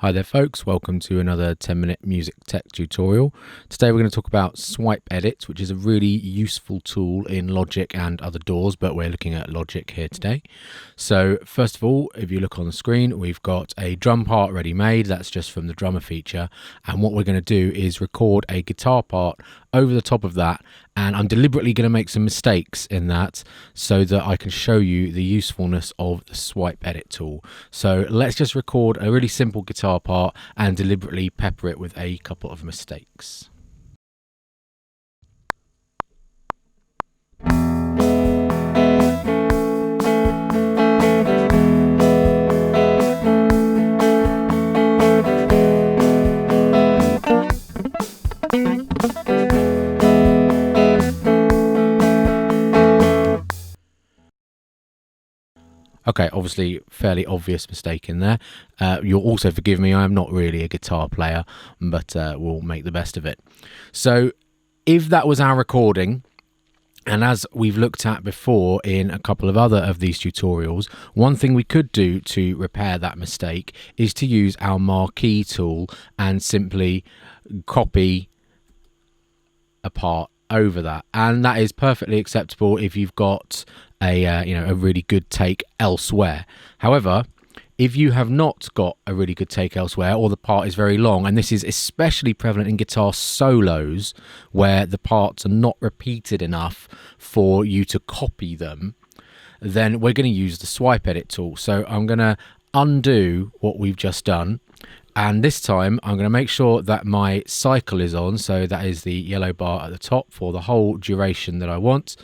Hi there folks, welcome to another 10-minute music tech tutorial. Today we're going to talk about Swipe Edit, which is a really useful tool in Logic and other DAWs, but we're looking at Logic here today. So first of all, if you look on the screen, we've got a drum part ready made. That's just from the drummer feature. And what we're going to do is record a guitar part over the top of that, and I'm deliberately going to make some mistakes in that so that I can show you the usefulness of the Swipe Edit tool. So let's just record a really simple guitar part and deliberately pepper it with a couple of mistakes. Okay, obviously fairly obvious mistake in there. You'll also forgive me, I'm not really a guitar player, but we'll make the best of it. So if that was our recording, and as we've looked at before in a couple of other of these tutorials, one thing we could do to repair that mistake is to use our marquee tool and simply copy a part over that, and that is perfectly acceptable if you've got a really good take elsewhere. However, if you have not got a really good take elsewhere, or the part is very long, and this is especially prevalent in guitar solos where the parts are not repeated enough for you to copy them, then we're going to use the Swipe Edit tool. So I'm going to undo what we've just done, and this time I'm going to make sure that my cycle is on, so that is the yellow bar at the top for the whole duration that I want.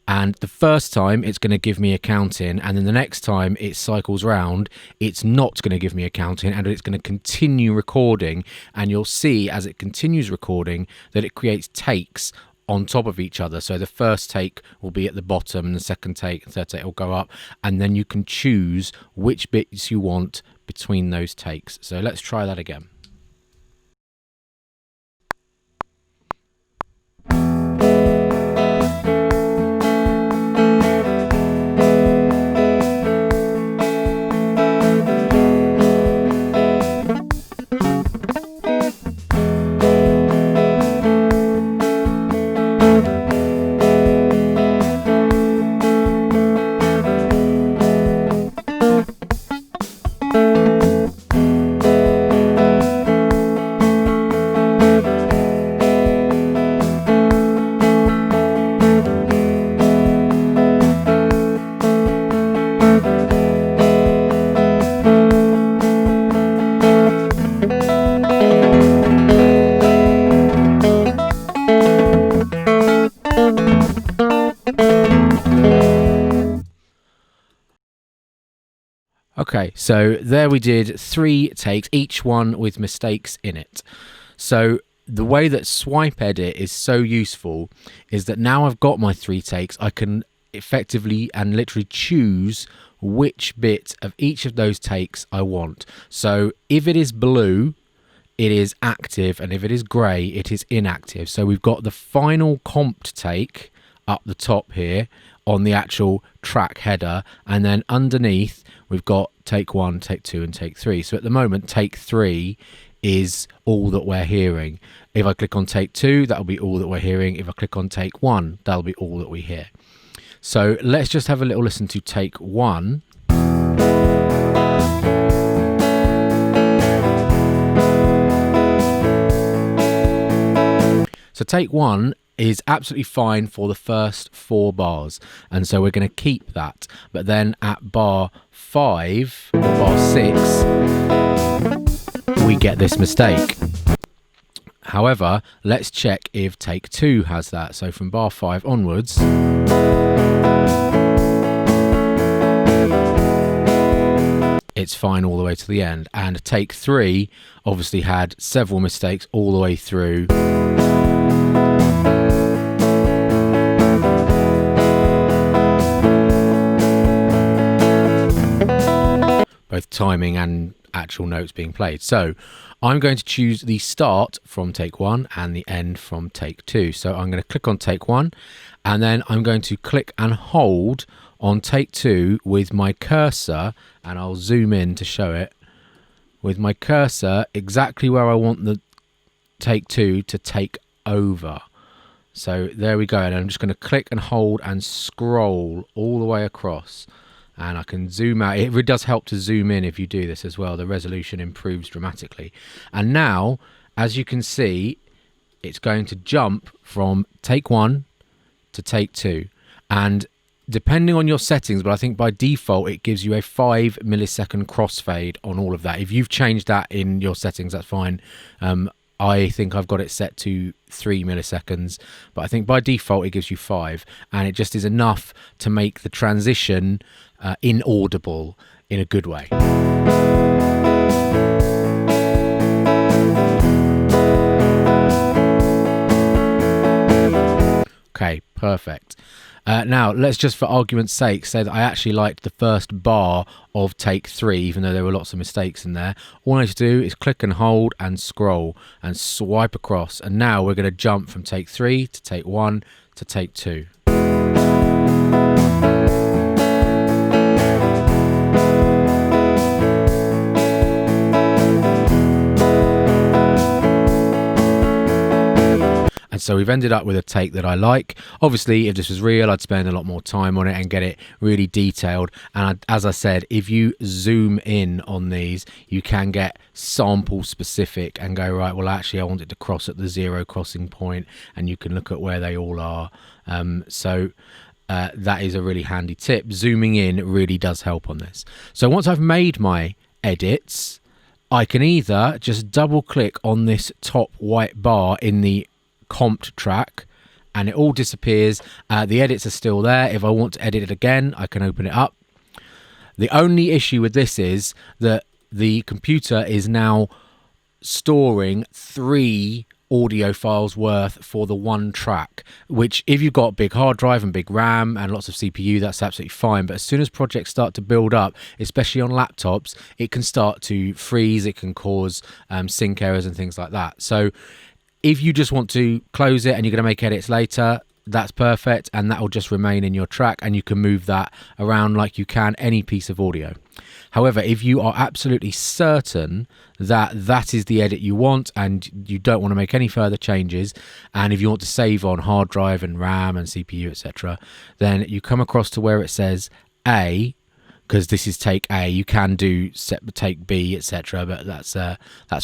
And the first time it's going to give me a count in, and then the next time it cycles round, it's not going to give me a count in, and it's going to continue recording. And you'll see as it continues recording that it creates takes on top of each other. So the first take will be at the bottom, and the second take and third take will go up, and then you can choose which bits you want between those takes. So let's try that again. Okay, so there we did 3 takes, each one with mistakes in it. So the way that Swipe Edit is so useful is that now I've got my 3 takes, I can effectively and literally choose which bit of each of those takes I want. So if it is blue, it is active, and if it is grey, it is inactive. So we've got the final comped take up the top here on the actual track header, and then underneath we've got take 1, take 2 and take 3. So at the moment take 3 is all that we're hearing. If I click on take 2, that'll be all that we're hearing. If I click on take 1, that'll be all that we hear. So let's just have a little listen to take 1. So take 1 is absolutely fine for the first 4 bars, and so we're going to keep that. But then at bar 5 or bar 6 we get this mistake. However, let's check if take 2 has that. So from bar 5 onwards, it's fine all the way to the end. And take 3 obviously had several mistakes all the way through. Both timing and actual notes being played. So I'm going to choose the start from take 1 and the end from take 2. So I'm going to click on take 1, and then I'm going to click and hold on take 2 with my cursor, and I'll zoom in to show it with my cursor exactly where I want the take 2 to take over. So there we go, and I'm just going to click and hold and scroll all the way across, and I can zoom out. It really does help to zoom in if you do this as well. The resolution improves dramatically. And now, as you can see, it's going to jump from take 1 to take 2, and depending on your settings, but I think by default it gives you a 5 millisecond crossfade on all of that. If you've changed that in your settings, that's fine. I think I've got it set to 3 milliseconds, but I think by default it gives you 5, and it just is enough to make the transition inaudible in a good way. Okay, perfect. Now, let's just, for argument's sake, say that I actually liked the first bar of take 3, even though there were lots of mistakes in there. All I need to do is click and hold and scroll and swipe across. And now we're going to jump from take 3 to take 1 to take 2. And so we've ended up with a take that I like. Obviously, if this was real, I'd spend a lot more time on it and get it really detailed. And as I said, if you zoom in on these, you can get sample specific and go, right, well, actually, I want it to cross at the 0 crossing point, and you can look at where they all are. That is a really handy tip. Zooming in really does help on this. So once I've made my edits, I can either just double click on this top white bar in the comped track and it all disappears. The edits are still there. If I want to edit it again, I can open it up. The only issue with this is that the computer is now storing 3 audio files worth for the one track, which if you've got a big hard drive and big RAM and lots of CPU, that's absolutely fine. But as soon as projects start to build up, especially on laptops, it can start to freeze. It can cause sync errors and things like that. So if you just want to close it and you're going to make edits later, that's perfect, and that will just remain in your track and you can move that around like you can any piece of audio. However, if you are absolutely certain that that is the edit you want and you don't want to make any further changes, and if you want to save on hard drive and RAM and CPU, etc., then you come across to where it says A, because this is take A. You can do take B, etc., but that's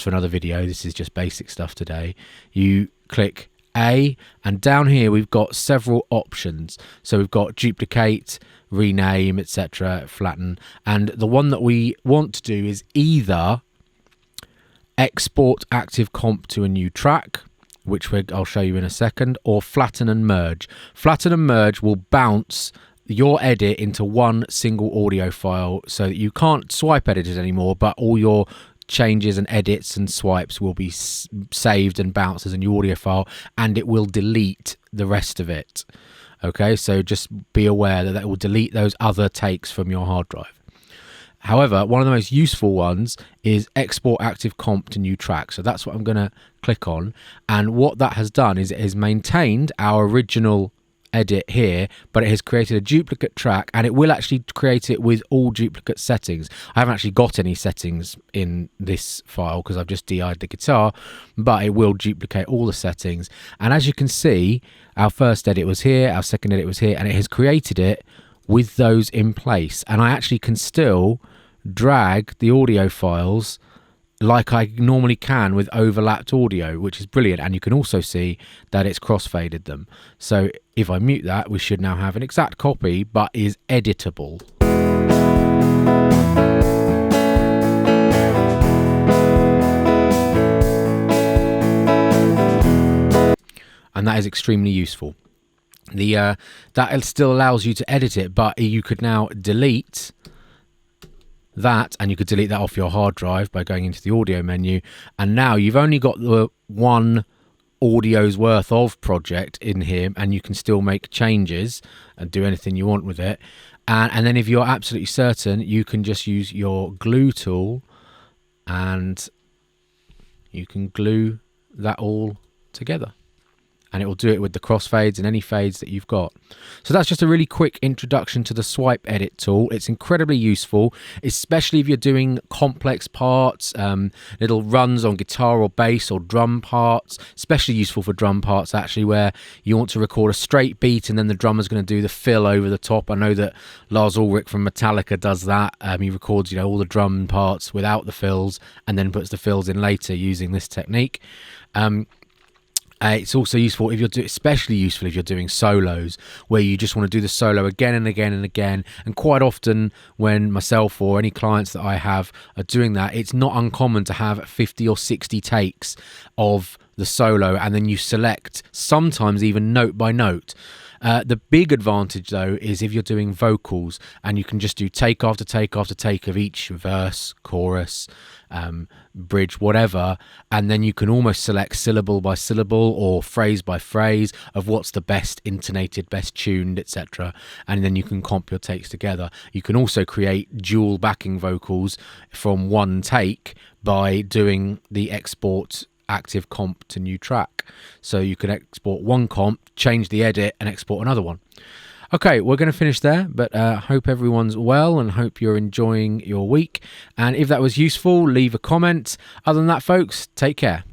for another video. This is just basic stuff today. You click A, and down here we've got several options. So we've got duplicate, rename, etc., flatten, and the one that we want to do is either export active comp to a new track, which I'll show you in a second, or flatten and merge. Flatten and merge will bounce your edit into one single audio file so that you can't swipe edit it anymore, but all your changes and edits and swipes will be saved and bounced as a new audio file, and it will delete the rest of it. Okay, so just be aware that will delete those other takes from your hard drive. However, one of the most useful ones is export active comp to new track. So that's what I'm going to click on, and what that has done is it has maintained our original edit here, but it has created a duplicate track, and it will actually create it with all duplicate settings. I haven't actually got any settings in this file because I've just DI'd the guitar, but it will duplicate all the settings. And as you can see, our first edit was here, our second edit was here, and it has created it with those in place. And I actually can still drag the audio files like I normally can with overlapped audio, which is brilliant. And you can also see that it's crossfaded them. So if I mute that, we should now have an exact copy, but is editable. And that is extremely useful. That still allows you to edit it, but you could now delete that, and you could delete that off your hard drive by going into the audio menu, and now you've only got the one audio's worth of project in here, and you can still make changes and do anything you want with it. And then if you're absolutely certain, you can just use your glue tool and you can glue that all together. and it will do it with the crossfades and any fades that you've got. So that's just a really quick introduction to the swipe edit tool. It's incredibly useful, especially if you're doing complex parts, little runs on guitar or bass or drum parts. Especially useful for drum parts, actually, where you want to record a straight beat and then the drummer's going to do the fill over the top. I know that Lars Ulrich from Metallica does that. He records, all the drum parts without the fills and then puts the fills in later using this technique. It's also useful if especially useful if you're doing solos, where you just want to do the solo again and again and again. And quite often, when myself or any clients that I have are doing that, it's not uncommon to have 50 or 60 takes of the solo, and then you select, sometimes even note by note. The big advantage, though, is if you're doing vocals and you can just do take after take after take of each verse, chorus, bridge, whatever, and then you can almost select syllable by syllable or phrase by phrase of what's the best intonated, best tuned, etc. And then you can comp your takes together. You can also create dual backing vocals from one take by doing the export active comp to new track. So you can export one comp, change the edit, and export another one. Okay, we're going to finish there, but hope everyone's well and hope you're enjoying your week. And if that was useful, leave a comment. Other than that, folks, take care.